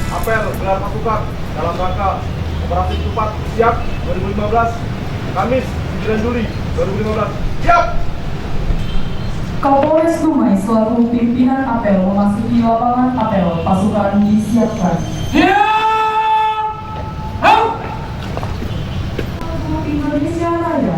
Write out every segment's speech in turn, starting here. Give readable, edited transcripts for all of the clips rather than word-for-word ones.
Apel gelar pasukan dalam rangka Operasi Cepat Siap 2015 Kamis 9 Juli 2015. Siap! Kapolres Dumai selaku pimpinan apel memasuki lapangan apel, pasukan disiapkan. Indonesia Raya.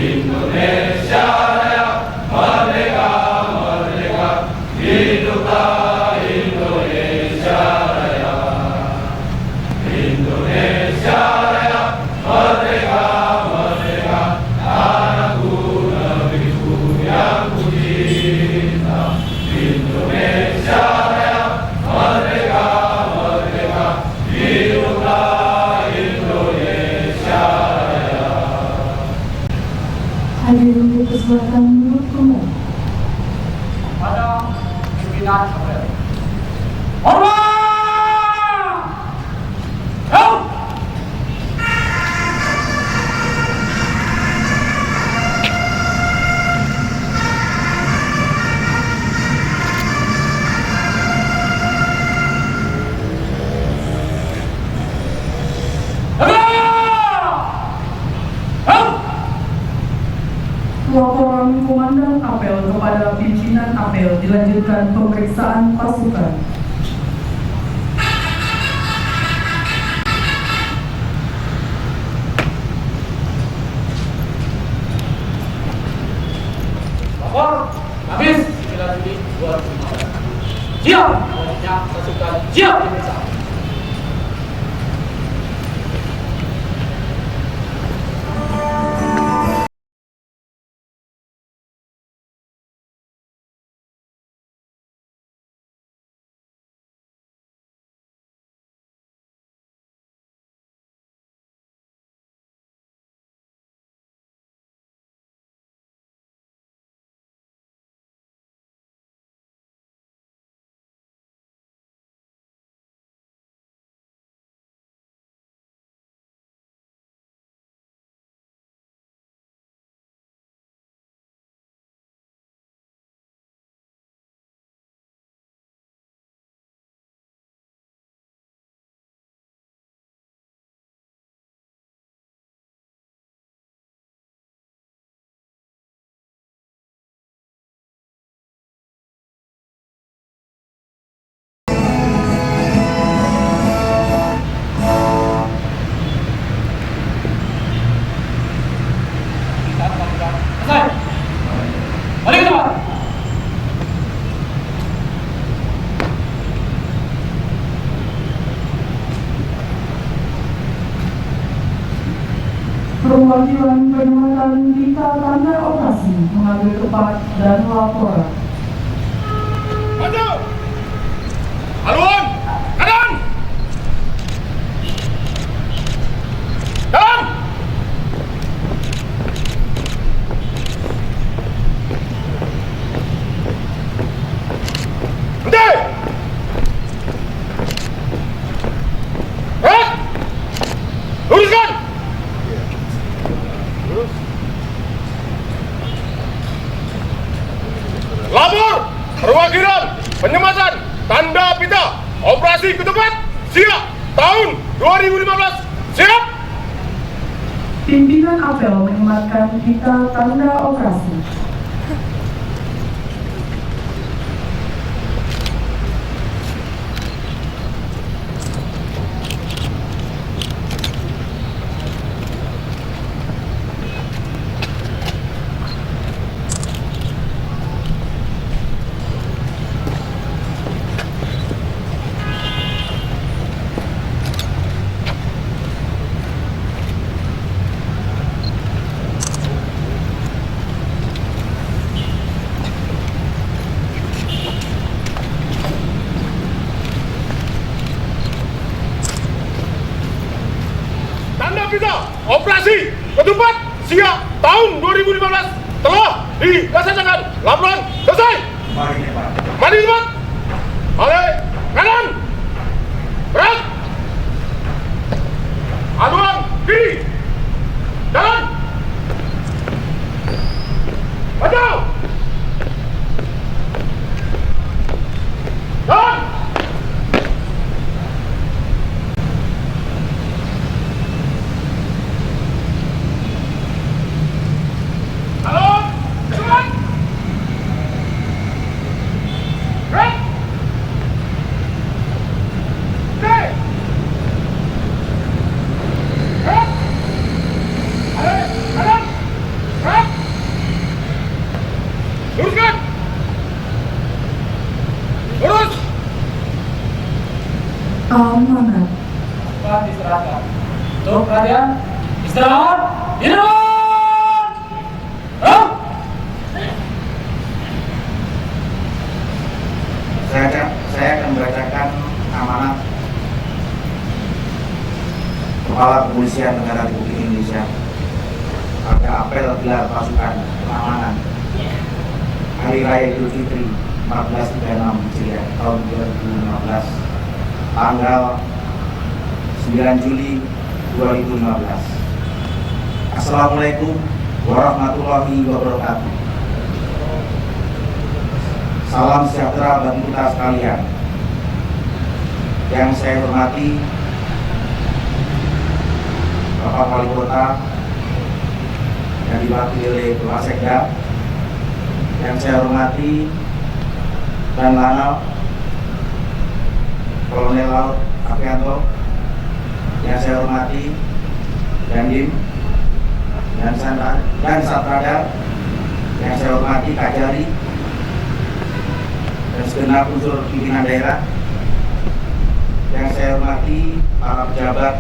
Indonesia Raya, merdeka, merdeka, hiduplah Indonesia Raya. Indonesia Raya, merdeka, merdeka, tanahku, negeriku yang ku cinta. Indonesia Raya, merdeka, merdeka, hiduplah Indonesia Raya. Hadir untuk kesempatan menurut umum. Pada pimpinan apel. Hormat! Help! Laporan Komandan Apel kepada pimpinan apel, dilanjutkan pemeriksaan pasukan. Lapor habis 9 Juli 2015. Siap! Selanjutnya pasukan siap diperiksa. kewajiban penempatan kita tanda operasi, mengambil tempat dan laporan. Maju! Haluan! Kanan! Jalan! Berhenti! Luruskan! Lapor perwakilan penyematan tanda pita operasi ketupat siap tahun 2015 siap. Pimpinan apel menyematkan pita tanda operasi. Tanda pita operasi ketupat siap tahun 2015 telah dilaksanakan. Laporan selesai. Mari tempat. Balik kanan. Berat. Haluan kiri. Jalan. Maju. Jalan. Halo, teman. Berat. Oke. Berat. Balik kanan. Berat. Luruskan. Lurus. Amanat. Pasukan diserahkan. Untuk perhatian, istirahat, di depan. Saya akan membacakan amanat Kepala Kepolisian Negara Republik Indonesia pada apel gelar pasukan pengamanan Hari Raya Idul Fitri 1436 Hijriah tahun 2015 tanggal 9 Juli 2015. Assalamualaikum warahmatullahi wabarakatuh. Salam sejahtera bagi kita sekalian. Yang saya hormati Bapak Wali Kota yang diwakili oleh Bapak Sekda, yang saya hormati Dan Lanal Kolonel Laut Aprianto, yang saya hormati Dandim dan Satrada, yang saya hormati Kajari dan segenap unsur pimpinan daerah, yang saya hormati para pejabat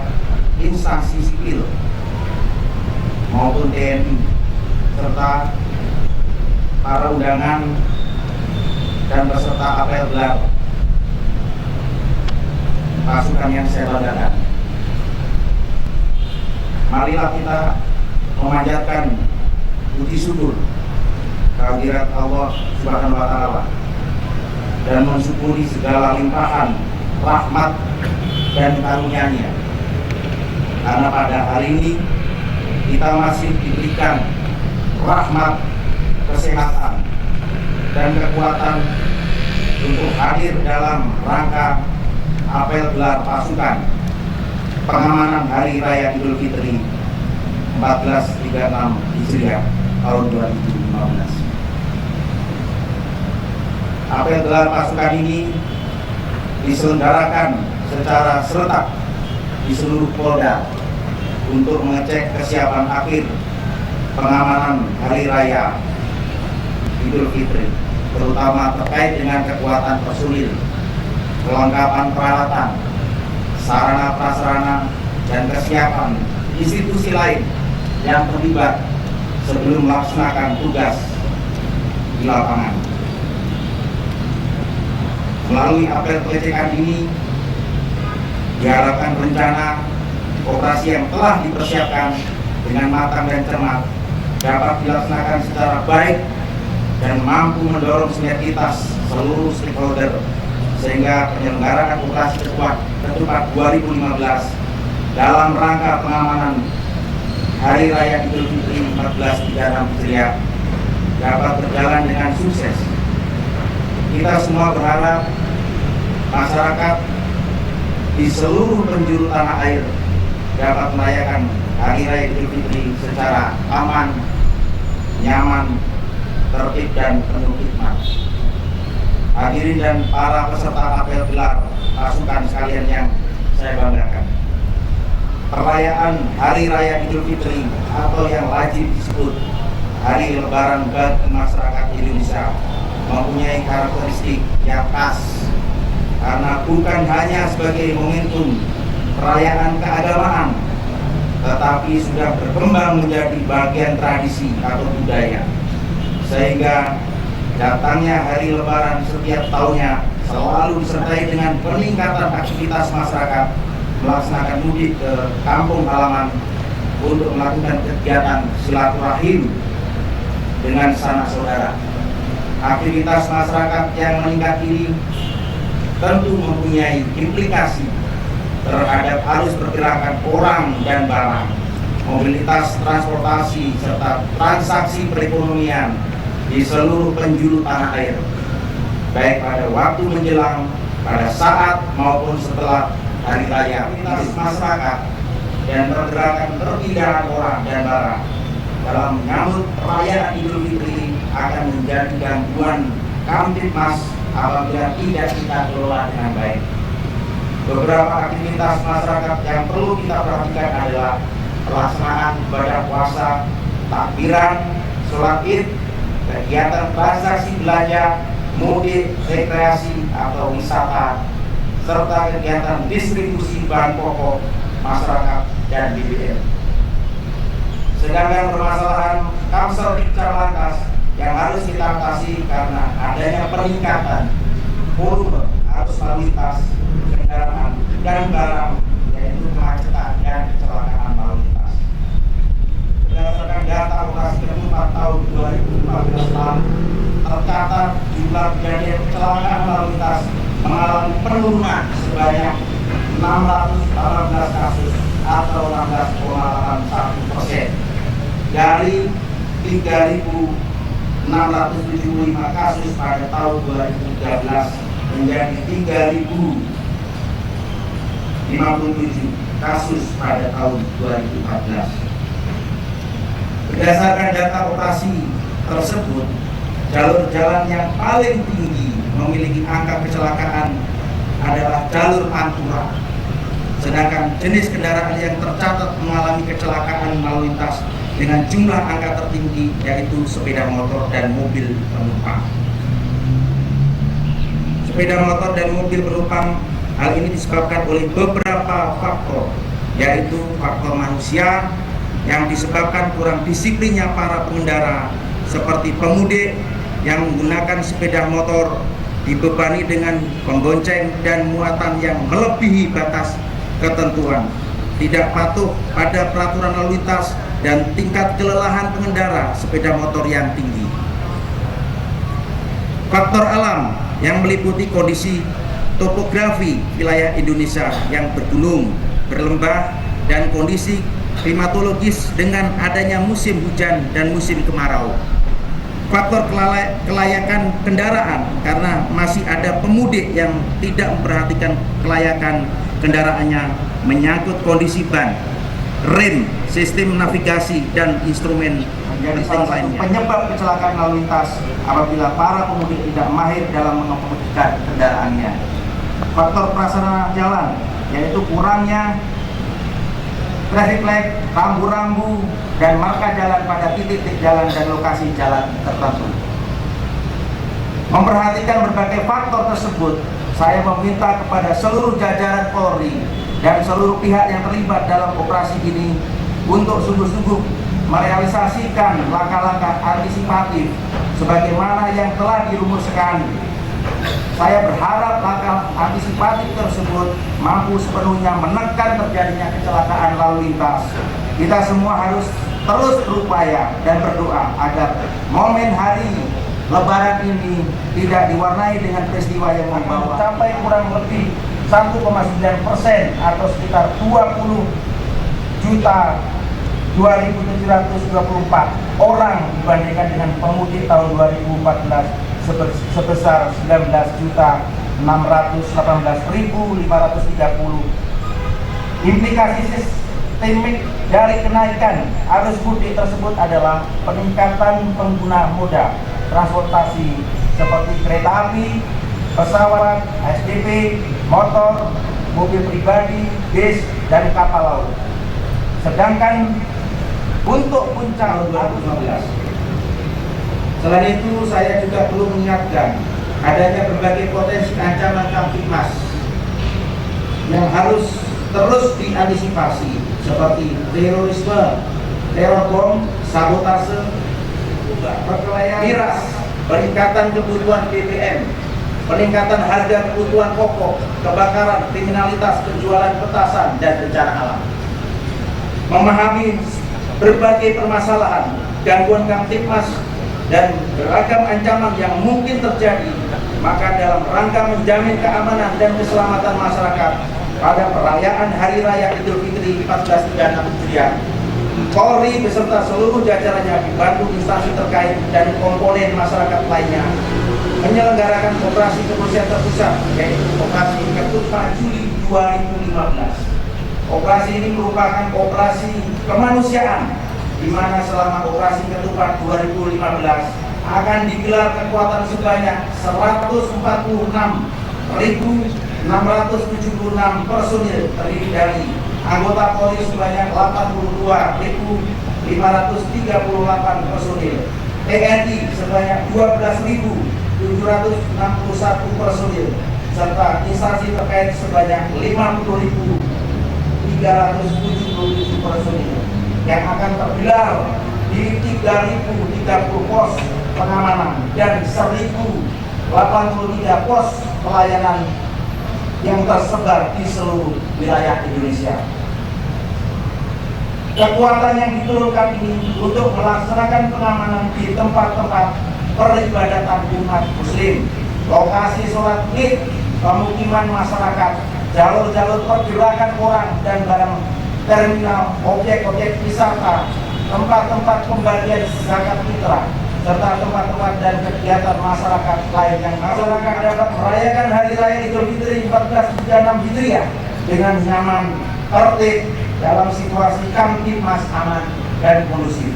instansi sipil maupun TNI serta para undangan dan peserta apel gelar pasukan yang saya banggakan. Marilah kita memanjatkan puji syukur kehadirat Allah Subhanahu wa Ta'ala dan mensyukuri segala limpahan rahmat dan karunia-Nya, karena pada hari ini kita masih diberikan rahmat, kesehatan, dan kekuatan untuk hadir dalam rangka apel gelar pasukan pengamanan Hari Raya Idul Fitri 1436 Hijriah tahun 2015. Apel gelar pasukan ini diselenggarakan secara serentak di seluruh Polda untuk mengecek kesiapan akhir pengamanan Hari Raya Idul Fitri, terutama terkait dengan kekuatan personil, kelengkapan peralatan, sarana prasarana, dan kesiapan institusi lain yang terlibat sebelum melaksanakan tugas di lapangan. Melalui apel pengecekan ini, diharapkan rencana operasi yang telah dipersiapkan dengan matang dan cermat dapat dilaksanakan secara baik dan mampu mendorong sinergitas seluruh stakeholder sehingga penyelenggaraan operasi ketupat 2015 dalam rangka pengamanan Hari Raya Idul Fitri 1436 Hijriah dapat berjalan dengan sukses. Kita semua berharap masyarakat di seluruh penjuru tanah air dapat merayakan Hari Raya Idul Fitri secara aman, nyaman, tertib dan penuh hikmat. Hadirin dan para peserta apel gelar pasukan sekalian yang saya banggakan, perayaan Hari Raya Idul Fitri atau yang lazim disebut Hari Lebaran bagi masyarakat Indonesia mempunyai karakteristik yang khas karena bukan hanya sebagai momentum perayaan keagamaan, tetapi sudah berkembang menjadi bagian tradisi atau budaya, sehingga datangnya hari Lebaran setiap tahunnya selalu disertai dengan peningkatan aktivitas masyarakat melaksanakan mudik ke kampung halaman untuk melakukan kegiatan silaturahim dengan sanak saudara. Aktivitas masyarakat yang meningkat ini tentu mempunyai implikasi terhadap arus pergerakan orang dan barang, mobilitas transportasi, serta transaksi perekonomian di seluruh penjuru tanah air, baik pada waktu menjelang, pada saat maupun setelah hari raya. Aktivitas masyarakat dan pergerakan perpindahan orang dan barang dalam menyambut perayaan Idul Fitri akan menjadi gangguan Kamtibmas apabila tidak kita kelola dengan baik. Beberapa aktivitas masyarakat yang perlu kita perhatikan adalah pelaksanaan ibadah puasa, takbiran, sholat id, kegiatan transaksi belanja, mudik, rekreasi atau wisata, serta kegiatan distribusi bahan pokok masyarakat dan BBM. Sedangkan permasalahan Kamsel Lantas yang harus kita atasi karena adanya peningkatan volume arus lalu lintas kendaraan dan barang, yaitu kemacetan dan kecelakaan lalu lintas. Berdasarkan data operasi ketupat tahun 2015 lalu, tercatat jumlah kejadian kecelakaan lalu lintas mengalami penurunan sebanyak 618 kasus atau 16,81% dari 3.675 kasus pada tahun 2013 menjadi 3.057 kasus pada tahun 2014. Berdasarkan data operasi tersebut, jalur jalan yang paling tinggi memiliki angka kecelakaan adalah jalur Pantura. Sedangkan jenis kendaraan yang tercatat mengalami kecelakaan lalu lintas dengan jumlah angka tertinggi yaitu sepeda motor dan mobil penumpang. Sepeda motor dan mobil penumpang, hal ini disebabkan oleh beberapa faktor, yaitu faktor manusia yang disebabkan kurang disiplinnya para pengendara, seperti pemudik yang menggunakan sepeda motor dibebani dengan pembonceng dan muatan yang melebihi batas ketentuan, tidak patuh pada peraturan lalu lintas, dan tingkat kelelahan pengendara sepeda motor yang tinggi. Faktor alam yang meliputi kondisi topografi wilayah Indonesia yang bergunung, berlembah, dan kondisi klimatologis dengan adanya musim hujan dan musim kemarau. Faktor kelayakan kendaraan karena masih ada pemudik yang tidak memperhatikan kelayakan kendaraannya, menyangkut kondisi ban, rem, sistem navigasi, dan instrumen menjadi salah satu penyebab kecelakaan lalu lintas apabila para pemudik tidak mahir dalam mengemudikan kendaraannya. Faktor prasarana jalan, yaitu kurangnya traffic light, rambu-rambu, dan marka jalan pada titik-titik jalan dan lokasi jalan tertentu. Memperhatikan berbagai faktor tersebut, saya meminta kepada seluruh jajaran Polri dan seluruh pihak yang terlibat dalam operasi ini untuk sungguh-sungguh merealisasikan langkah-langkah antisipatif sebagaimana yang telah dirumuskan. Saya berharap langkah antisipatif tersebut mampu sepenuhnya menekan terjadinya kecelakaan lalu lintas. Kita semua harus terus berupaya dan berdoa agar momen hari Lebaran ini tidak diwarnai dengan peristiwa yang membawa sampai kurang lebih 1,9% atau sekitar 20.2.724 orang dibandingkan dengan pemudik tahun 2014 sebesar 19.618.530. Implikasi sistemik dari kenaikan arus mudik tersebut adalah peningkatan pengguna moda transportasi seperti kereta api, pesawat, ASDP, motor, mobil pribadi, bis, dan kapal laut. Sedangkan untuk puncak 2015, selain itu saya juga perlu mengingatkan adanya berbagai potensi ancaman Kamtibmas yang harus terus diantisipasi seperti terorisme, teror bom, sabotase, perkelahian miras, peningkatan kebutuhan BBM, peningkatan harga kebutuhan pokok, kebakaran, kriminalitas, penjualan petasan, dan bencana alam. Memahami berbagai permasalahan, gangguan Kamtibmas, dan beragam ancaman yang mungkin terjadi, maka dalam rangka menjamin keamanan dan keselamatan masyarakat pada perayaan Hari Raya Idul Fitri 1436 Hijriah, Polri beserta seluruh jajarannya dibantu instansi terkait dan komponen masyarakat lainnya menyelenggarakan operasi kepolisian terpusat, yaitu operasi Ketupat Juli 2015. Operasi ini merupakan operasi kemanusiaan, di mana selama operasi Ketupat 2015 akan digelar kekuatan sebanyak 146.676 personil terdiri dari anggota Polri sebanyak 82.538 personil, TNI sebanyak 12.761 personil, serta instansi terkait sebanyak 50.377 personil yang akan tergelar di 3.030 pos pengamanan dan 1.083 pos pelayanan yang tersebar di seluruh wilayah Indonesia. Kekuatan yang diturunkan ini untuk melaksanakan pengamanan di tempat-tempat peribadatan umat muslim, lokasi sholat id, pemukiman masyarakat, jalur-jalur pergerakan orang dan barang, terminal, objek-objek wisata, tempat-tempat pembagian zakat fitrah, serta tempat-tempat dan kegiatan masyarakat lain yang masyarakat dapat merayakan Hari Raya Idul Fitri 1436 Hijriah dengan nyaman, tertib, dalam situasi Kamtibmas aman dan kondusif.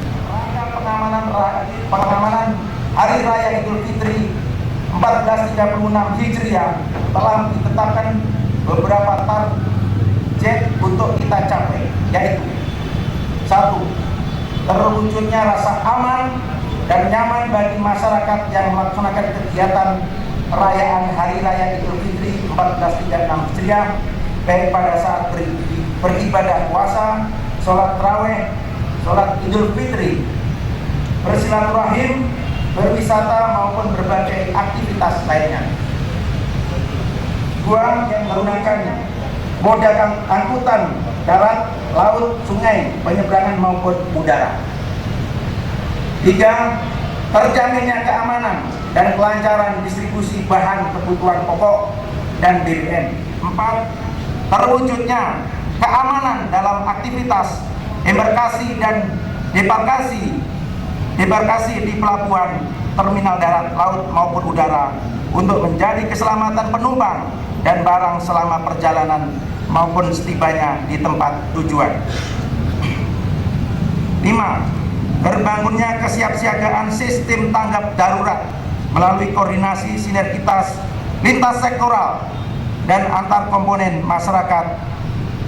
Pengamanan Hari Raya Idul Fitri 1436 Hijriah telah ditetapkan beberapa target untuk kita capai, yaitu 1. Terwujudnya rasa aman dan nyaman bagi masyarakat yang melaksanakan kegiatan perayaan Hari Raya Idul Fitri 1436 Hijriah, baik pada saat beribadah puasa, sholat tarawih, sholat Idul Fitri, bersilaturahim, berwisata maupun berbagai aktivitas lainnya. 2. Yang menggunakan moda angkutan darat, laut, sungai, penyeberangan maupun udara. 3. Terjaminnya keamanan dan kelancaran distribusi bahan kebutuhan pokok dan BBM. 4. Terwujudnya keamanan dalam aktivitas embarkasi dan debarkasi di pelabuhan, terminal darat, laut maupun udara untuk menjadi keselamatan penumpang dan barang selama perjalanan maupun setibanya di tempat tujuan. 5. Terbangunnya kesiapsiagaan sistem tanggap darurat melalui koordinasi sinergitas lintas sektoral dan antar komponen masyarakat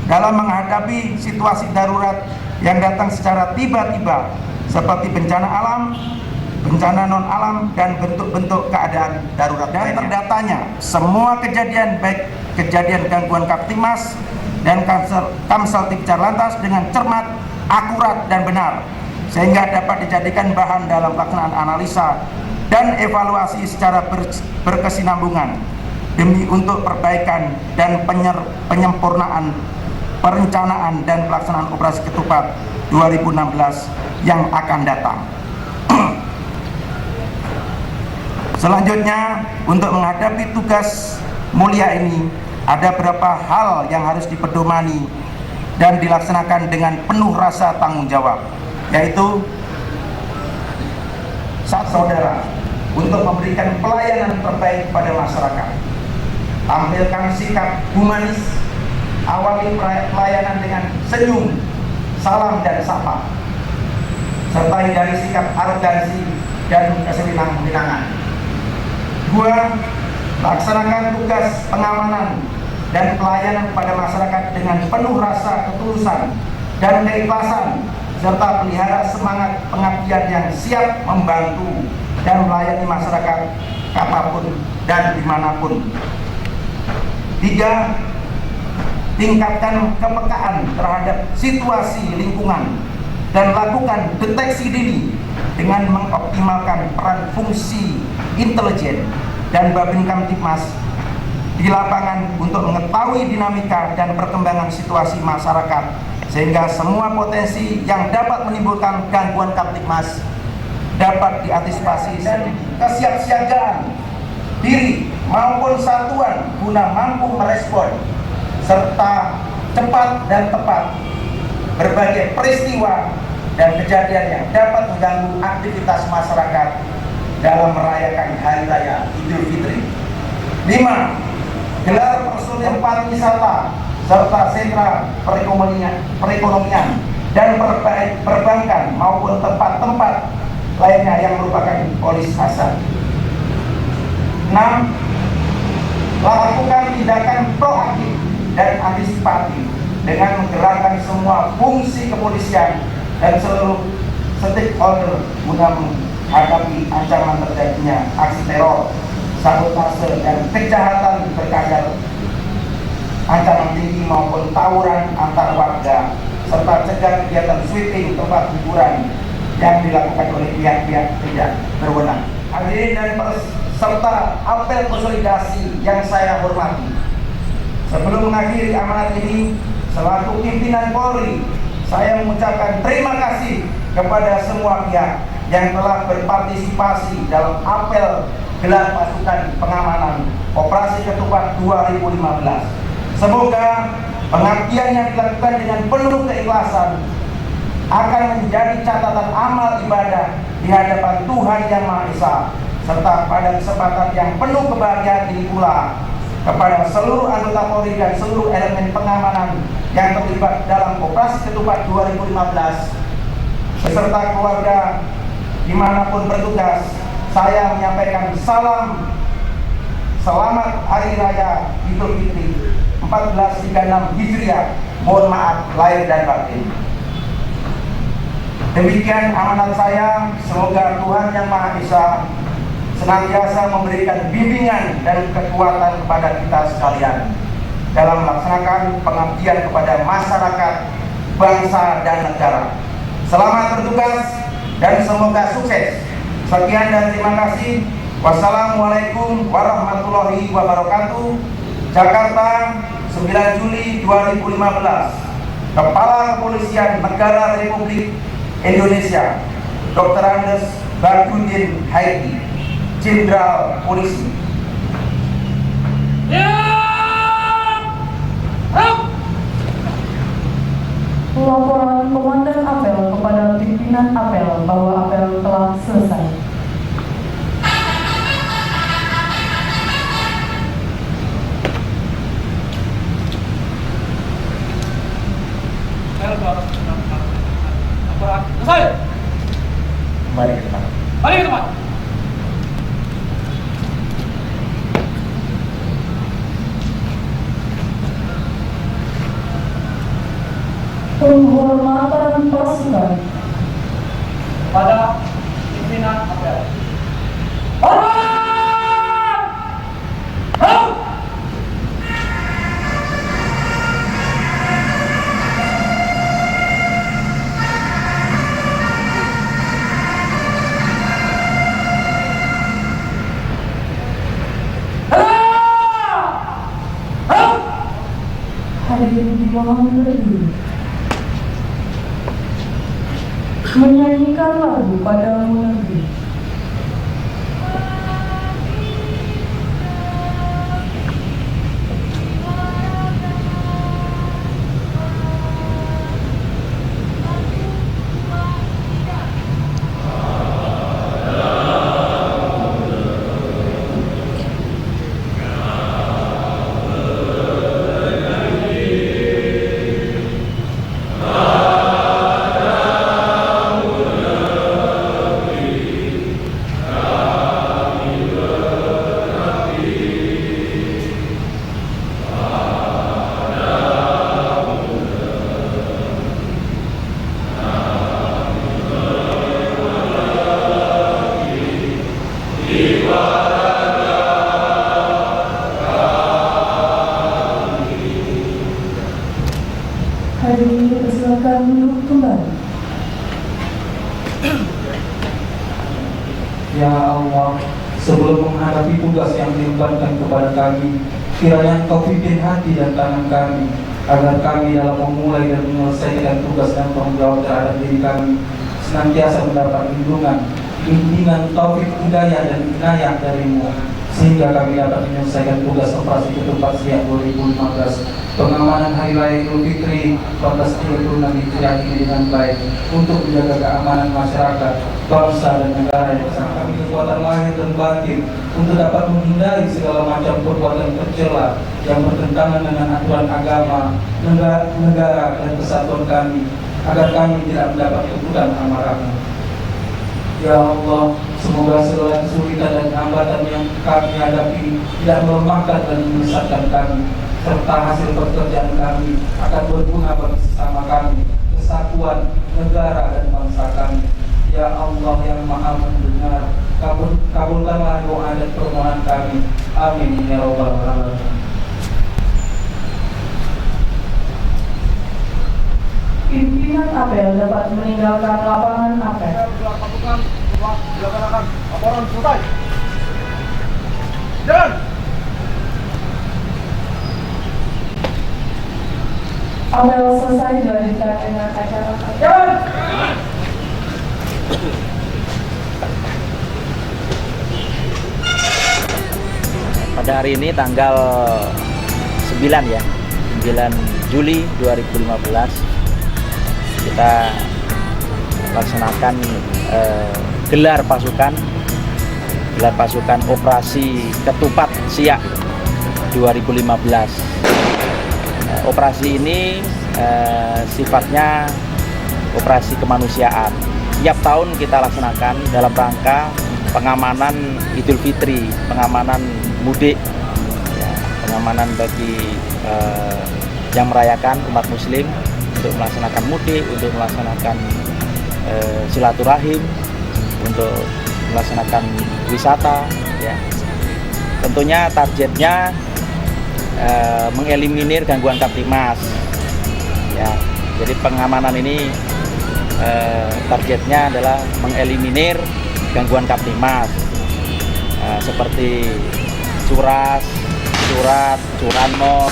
dalam menghadapi situasi darurat yang datang secara tiba-tiba seperti bencana alam, bencana non-alam, dan bentuk-bentuk keadaan darurat. Dan terdatanya semua kejadian, baik kejadian gangguan Kamtibmas dan Kamsel Tipcar Lantas dengan cermat, akurat, dan benar, sehingga dapat dijadikan bahan dalam pelaksanaan analisa dan evaluasi secara berkesinambungan demi untuk perbaikan dan penyempurnaan perencanaan dan pelaksanaan operasi ketupat 2016 yang akan datang. Selanjutnya, untuk menghadapi tugas mulia ini, ada beberapa hal yang harus dipedomani dan dilaksanakan dengan penuh rasa tanggung jawab, yaitu saudara, untuk memberikan pelayanan terbaik pada masyarakat, tampilkan sikap humanis, awali pelayanan dengan senyum, salam dan sapa, serta hindari sikap arogansi dan kesewenang-wenangan. 2. Laksanakan tugas pengamanan dan pelayanan kepada masyarakat dengan penuh rasa ketulusan dan keikhlasan, serta pelihara semangat pengabdian yang siap membantu dan melayani masyarakat kapanpun dan dimanapun. 3. Tingkatkan kepekaan terhadap situasi lingkungan dan lakukan deteksi dini dengan mengoptimalkan peran fungsi intelijen dan Babin Kamtibmas di lapangan untuk mengetahui dinamika dan perkembangan situasi masyarakat, sehingga semua potensi yang dapat menimbulkan gangguan Kamtibmas dapat diantisipasi. Dan kesiapsiagaan diri maupun satuan guna mampu merespon serta cepat dan tepat berbagai peristiwa dan kejadian yang dapat mengganggu aktivitas masyarakat dalam merayakan Hari Raya Idul Fitri. 5. Gelar personil tempat wisata serta sentra perekonomian dan perbankan maupun tempat-tempat lainnya yang merupakan polis asal. 6. Lakukan tindakan proaktif dan antisipatif dengan menggerakkan semua fungsi kepolisian dan seluruh stakeholder guna menghadapi ancaman terjadinya aksi teror, sabotase dan kejahatan berkadar ancaman tinggi maupun tawuran antar warga, serta cegah kegiatan sweeping tempat hiburan yang dilakukan oleh pihak-pihak tidak berwenang. Hadirin dan peserta apel konsolidasi yang saya hormati, sebelum mengakhiri amanat ini, selaku pimpinan Polri, saya mengucapkan terima kasih kepada semua pihak yang telah berpartisipasi dalam apel gelar pasukan pengamanan Operasi Ketupat 2015. Semoga pengabdian yang dilakukan dengan penuh keikhlasan akan menjadi catatan amal ibadah di hadapan Tuhan Yang Maha Esa, serta pada kesempatan yang penuh kebahagiaan ini pula kepada seluruh anggota Polri dan seluruh elemen pengamanan yang terlibat dalam Operasi Ketupat 2015 beserta keluarga dimanapun bertugas. Saya menyampaikan salam selamat Hari Raya Idul Fitri 1436 Hijriah. Mohon maaf lahir dan batin. Demikian amanat saya. Semoga Tuhan Yang Maha Esa senantiasa memberikan bimbingan dan kekuatan kepada kita sekalian dalam melaksanakan pengabdian kepada masyarakat, bangsa, dan negara. Selamat bertugas dan semoga sukses. Sekian dan terima kasih. Wassalamualaikum warahmatullahi wabarakatuh. Jakarta, 9 Juli 2015. Kepala Kepolisian Negara Republik Indonesia, Dr. Andes Badrudin Haiti, Jenderal Polisi. Laporan Komandan Apel kepada pimpinan apel bahwa apel telah selesai. Selesai. Mari ke depan. Mari ke depan. Penghormatan pasukan Pada pimpinan apel. Hormat! Help! Imam berdiri. Menyanyikan lagu Padamu Negeri. Hadirin dipersilakan duduk kembali. Ya Allah, sebelum menghadapi tugas yang dibebankan kepada kami, kiranya Engkau pimpin hati dan tangan kami, agar kami dalam memulai dan menyelesaikan tugas dan tanggung jawab terhadap diri kami senantiasa mendapat lindungan, bimbingan, taufik, hidayah dan inayah dari-Mu, sehingga kami dapat menyelesaikan tugas operasi ketupat siang 2015 pengamanan Hari Raya Idul Fitri 1436 Hijriah ini dengan baik, untuk menjaga keamanan masyarakat, bangsa dan negara yang bersama kami kekuatan lahir dan batin, untuk dapat menghindari segala macam perbuatan tercela yang bertentangan dengan aturan agama, negara dan kesatuan kami, agar kami tidak mendapat kebutan amarah-Mu. Ya Allah, semoga segala kesulitan dan hambatan yang kami hadapi tidak melemahkan dan menyesatkan kami, serta hasil pekerjaan kami akan berguna bagi sesama kami, kesatuan negara dan bangsa kami. Ya Allah yang Maha Mendengar, kabulkanlah doa dan permohonan kami. Amin ya Rabbal Alamin. Pimpinan apel dapat meninggalkan lapangan apel. Pasukan telah dilaksanakan. Laporan selesai. Jalan. Apel selesai, dilanjutkan dengan acara Jalan. Pada hari ini tanggal 9 ya, 9 Juli 2015 kita laksanakan gelar pasukan operasi ketupat siak 2015. Operasi ini sifatnya operasi kemanusiaan. Tiap tahun kita laksanakan dalam rangka pengamanan Idul Fitri, pengamanan mudik, ya, pengamanan bagi yang merayakan umat Muslim untuk melaksanakan mudik, untuk melaksanakan silaturahim, untuk melaksanakan wisata. Ya. Tentunya targetnya mengeliminir gangguan Kamtimas. Ya, jadi pengamanan ini targetnya adalah mengeliminir gangguan Kamtimas seperti curas, curanmor,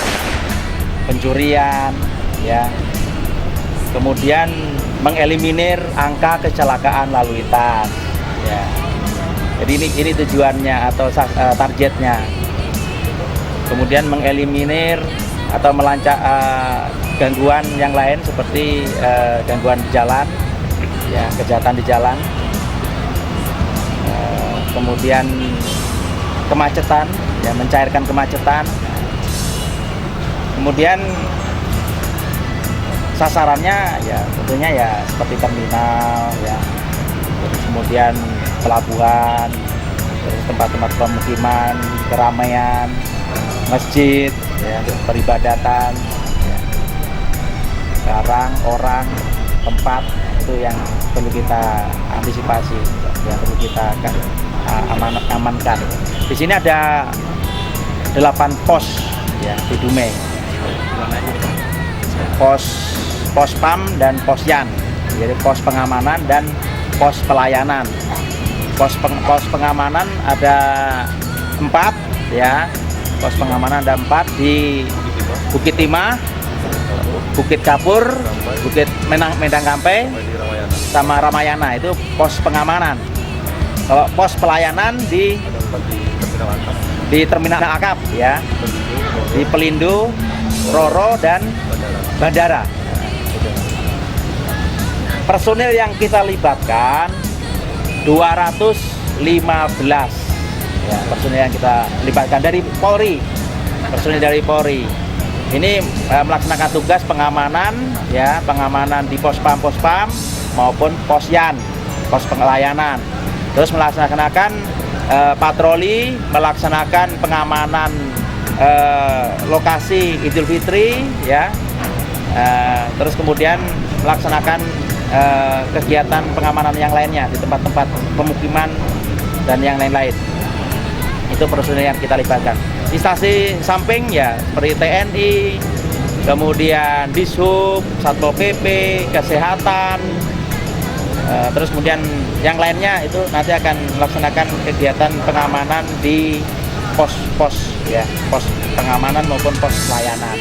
pencurian, ya. Kemudian mengeliminir angka kecelakaan lalu lintas. Ya. Jadi ini tujuannya atau targetnya. Kemudian mengeliminir atau melacak gangguan yang lain seperti gangguan di jalan, ya, kejahatan di jalan. Kemudian kemacetan, ya, mencairkan kemacetan. Kemudian sasarannya ya tentunya ya seperti terminal, ya, terus kemudian pelabuhan, terus tempat-tempat pemukiman, keramaian, masjid, ya, peribadatan, ya. Barang, orang, tempat itu yang perlu kita antisipasi, yang perlu kita amankan. Di sini ada 8 pos, ya, di Dumai. Pos PAM dan pos YAN, jadi pos pengamanan dan pos pelayanan. Pos pengamanan ada 4, ya. Pos pengamanan ada 4 di Bukit Timah, Bukit Kapur, Bukit Mendang Kampe, sama Ramayana itu pos pengamanan. Kalau pos pelayanan di Terminal Akap ya, di Pelindo, Roro dan Bandara. Personil yang kita libatkan 215 ya, personil yang kita libatkan dari Polri, personil dari Polri. Ini melaksanakan tugas pengamanan ya, pengamanan di pos-pam maupun posyan, pos pelayanan. Terus melaksanakan patroli, melaksanakan pengamanan lokasi Idul Fitri ya. Terus kemudian melaksanakan kegiatan pengamanan yang lainnya di tempat-tempat pemukiman dan yang lain-lain. Itu personil yang kita libatkan. Instansi samping ya seperti TNI, kemudian Dishub, Satpol PP, Kesehatan, terus kemudian yang lainnya itu nanti akan melaksanakan kegiatan pengamanan di pos-pos ya, pos pengamanan maupun pos pelayanan.